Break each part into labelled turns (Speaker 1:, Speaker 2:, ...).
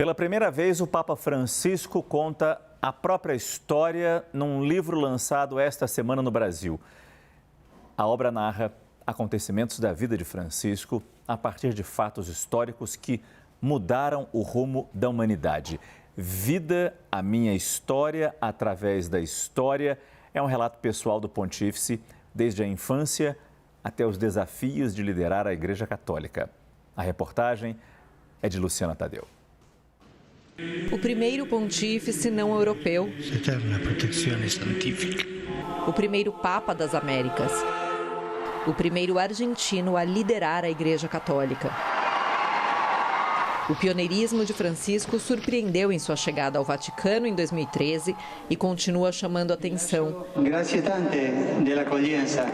Speaker 1: Pela primeira vez, o Papa Francisco conta a própria história num livro lançado esta semana no Brasil. A obra narra acontecimentos da vida de Francisco a partir de fatos históricos que mudaram o rumo da humanidade. Vida, a minha história através da história, é um relato pessoal do pontífice, desde a infância até os desafios de liderar a Igreja Católica. A reportagem é de Luciana Tadeu.
Speaker 2: O primeiro pontífice não europeu.
Speaker 3: Eterna protezione santifica.
Speaker 2: O primeiro Papa das Américas. O primeiro argentino a liderar a Igreja Católica. O pioneirismo de Francisco surpreendeu em sua chegada ao Vaticano em 2013 e continua chamando atenção.
Speaker 4: Grazie tante della accoglienza.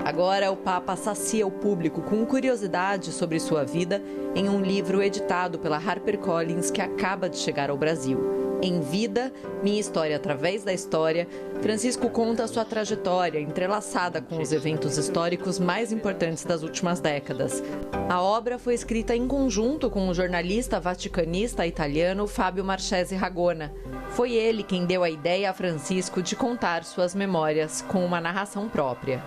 Speaker 2: Agora, o Papa sacia o público com curiosidade sobre sua vida em um livro editado pela HarperCollins que acaba de chegar ao Brasil. Em Vida, Minha História através da História, Francisco conta a sua trajetória entrelaçada com os eventos históricos mais importantes das últimas décadas. A obra foi escrita em conjunto com o jornalista vaticanista italiano Fábio Marchesi Ragona. Foi ele quem deu a ideia a Francisco de contar suas memórias com uma narração própria.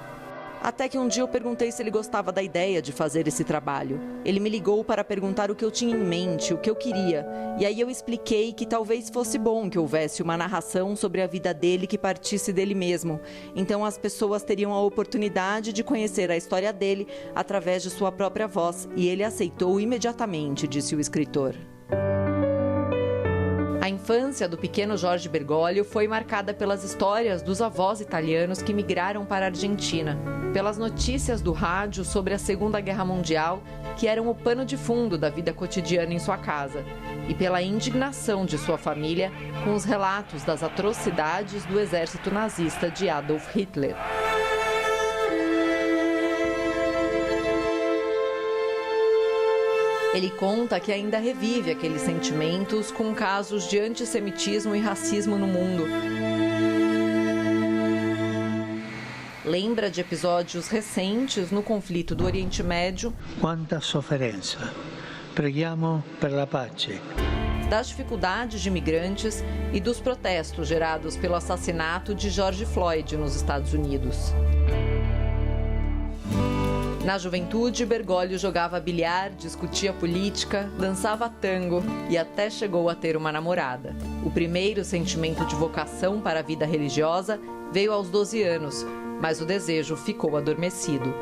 Speaker 2: Até que um dia eu perguntei se ele gostava da ideia de fazer esse trabalho. Ele me ligou para perguntar o que eu tinha em mente, o que eu queria. E aí eu expliquei que talvez fosse bom que houvesse uma narração sobre a vida dele que partisse dele mesmo. Então as pessoas teriam a oportunidade de conhecer a história dele através de sua própria voz. E ele aceitou imediatamente, disse o escritor. A infância do pequeno Jorge Bergoglio foi marcada pelas histórias dos avós italianos que migraram para a Argentina, pelas notícias do rádio sobre a Segunda Guerra Mundial, que eram o pano de fundo da vida cotidiana em sua casa, e pela indignação de sua família com os relatos das atrocidades do exército nazista de Adolf Hitler. Ele conta que ainda revive aqueles sentimentos com casos de antissemitismo e racismo no mundo. Lembra de episódios recentes no conflito do Oriente Médio.
Speaker 3: Quanta sofferenza. Preghiamo per la pace.
Speaker 2: Das dificuldades de imigrantes e dos protestos gerados pelo assassinato de George Floyd nos Estados Unidos. Na juventude, Bergoglio jogava bilhar, discutia política, dançava tango e até chegou a ter uma namorada. O primeiro sentimento de vocação para a vida religiosa veio aos 12 anos, mas o desejo ficou adormecido.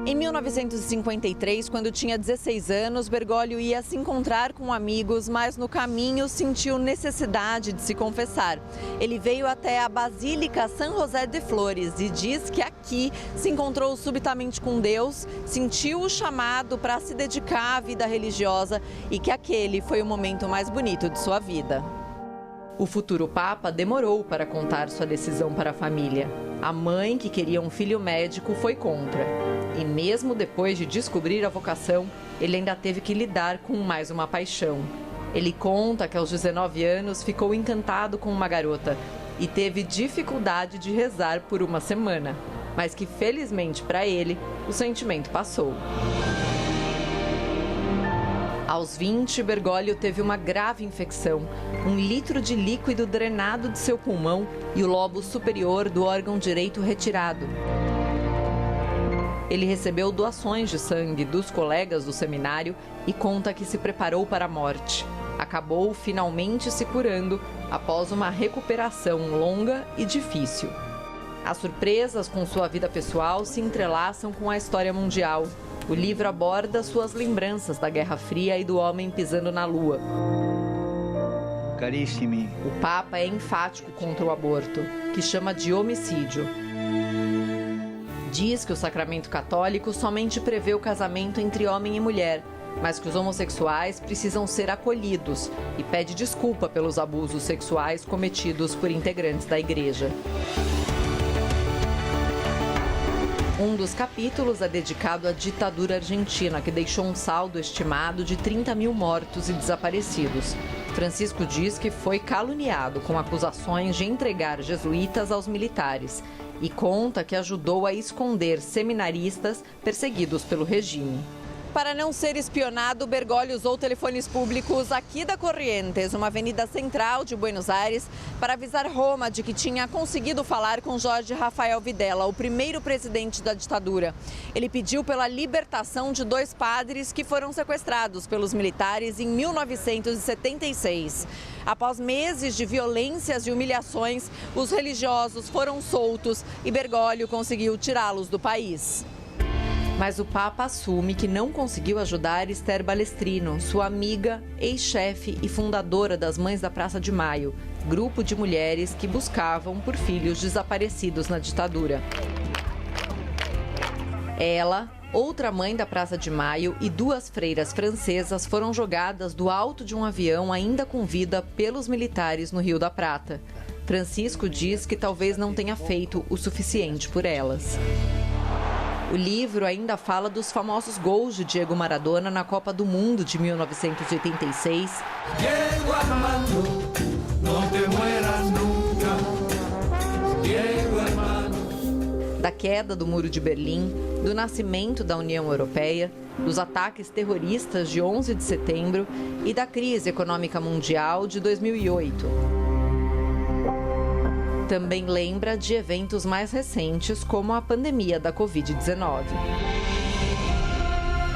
Speaker 2: Em 1953, quando tinha 16 anos, Bergoglio ia se encontrar com amigos, mas no caminho sentiu necessidade de se confessar. Ele veio até a Basílica San José de Flores e diz que aqui se encontrou subitamente com Deus, sentiu o chamado para se dedicar à vida religiosa e que aquele foi o momento mais bonito de sua vida. O futuro Papa demorou para contar sua decisão para a família. A mãe, que queria um filho médico, foi contra. E mesmo depois de descobrir a vocação, ele ainda teve que lidar com mais uma paixão. Ele conta que aos 19 anos ficou encantado com uma garota e teve dificuldade de rezar por uma semana, mas que felizmente para ele, o sentimento passou. Aos 20, Bergoglio teve uma grave infecção, 1 litro de líquido drenado de seu pulmão e o lobo superior do órgão direito retirado. Ele recebeu doações de sangue dos colegas do seminário e conta que se preparou para a morte. Acabou finalmente se curando após uma recuperação longa e difícil. As surpresas com sua vida pessoal se entrelaçam com a história mundial. O livro aborda suas lembranças da Guerra Fria e do homem pisando na Lua.
Speaker 4: Carissimi.
Speaker 2: O Papa é enfático contra o aborto, que chama de homicídio. Diz que o sacramento católico somente prevê o casamento entre homem e mulher, mas que os homossexuais precisam ser acolhidos e pede desculpa pelos abusos sexuais cometidos por integrantes da Igreja. Um dos capítulos é dedicado à ditadura argentina, que deixou um saldo estimado de 30 mil mortos e desaparecidos. Francisco diz que foi caluniado com acusações de entregar jesuítas aos militares e conta que ajudou a esconder seminaristas perseguidos pelo regime. Para não ser espionado, Bergoglio usou telefones públicos aqui da Corrientes, uma avenida central de Buenos Aires, para avisar Roma de que tinha conseguido falar com Jorge Rafael Videla, o primeiro presidente da ditadura. Ele pediu pela libertação de 2 padres que foram sequestrados pelos militares em 1976. Após meses de violências e humilhações, os religiosos foram soltos e Bergoglio conseguiu tirá-los do país. Mas o Papa assume que não conseguiu ajudar Esther Balestrino, sua amiga, ex-chefe e fundadora das Mães da Praça de Maio, grupo de mulheres que buscavam por filhos desaparecidos na ditadura. Ela, outra mãe da Praça de Maio e 2 freiras francesas foram jogadas do alto de um avião ainda com vida pelos militares no Rio da Prata. Francisco diz que talvez não tenha feito o suficiente por elas. O livro ainda fala dos famosos gols de Diego Maradona na Copa do Mundo de 1986. Diego Armando, não te mueras nunca. Diego Armando. Da queda do Muro de Berlim, do nascimento da União Europeia, dos ataques terroristas de 11 de setembro e da crise econômica mundial de 2008. Também lembra de eventos mais recentes, como a pandemia da Covid-19.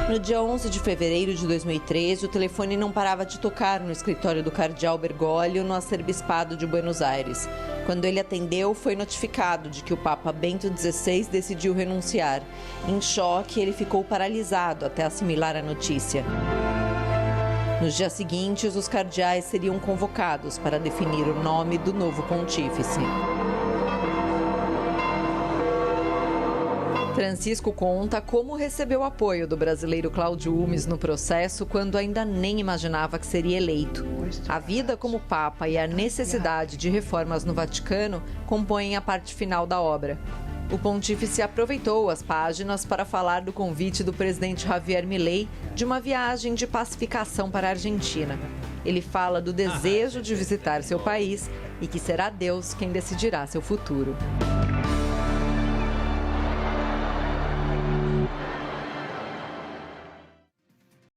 Speaker 2: No dia 11 de fevereiro de 2013, o telefone não parava de tocar no escritório do cardeal Bergoglio, no arcebispado de Buenos Aires. Quando ele atendeu, foi notificado de que o Papa Bento XVI decidiu renunciar. Em choque, ele ficou paralisado até assimilar a notícia. Nos dias seguintes, os cardeais seriam convocados para definir o nome do novo pontífice. Francisco conta como recebeu o apoio do brasileiro Cláudio Umes no processo quando ainda nem imaginava que seria eleito. A vida como Papa e a necessidade de reformas no Vaticano compõem a parte final da obra. O pontífice aproveitou as páginas para falar do convite do presidente Javier Milei de uma viagem de pacificação para a Argentina. Ele fala do desejo de visitar seu país e que será Deus quem decidirá seu futuro.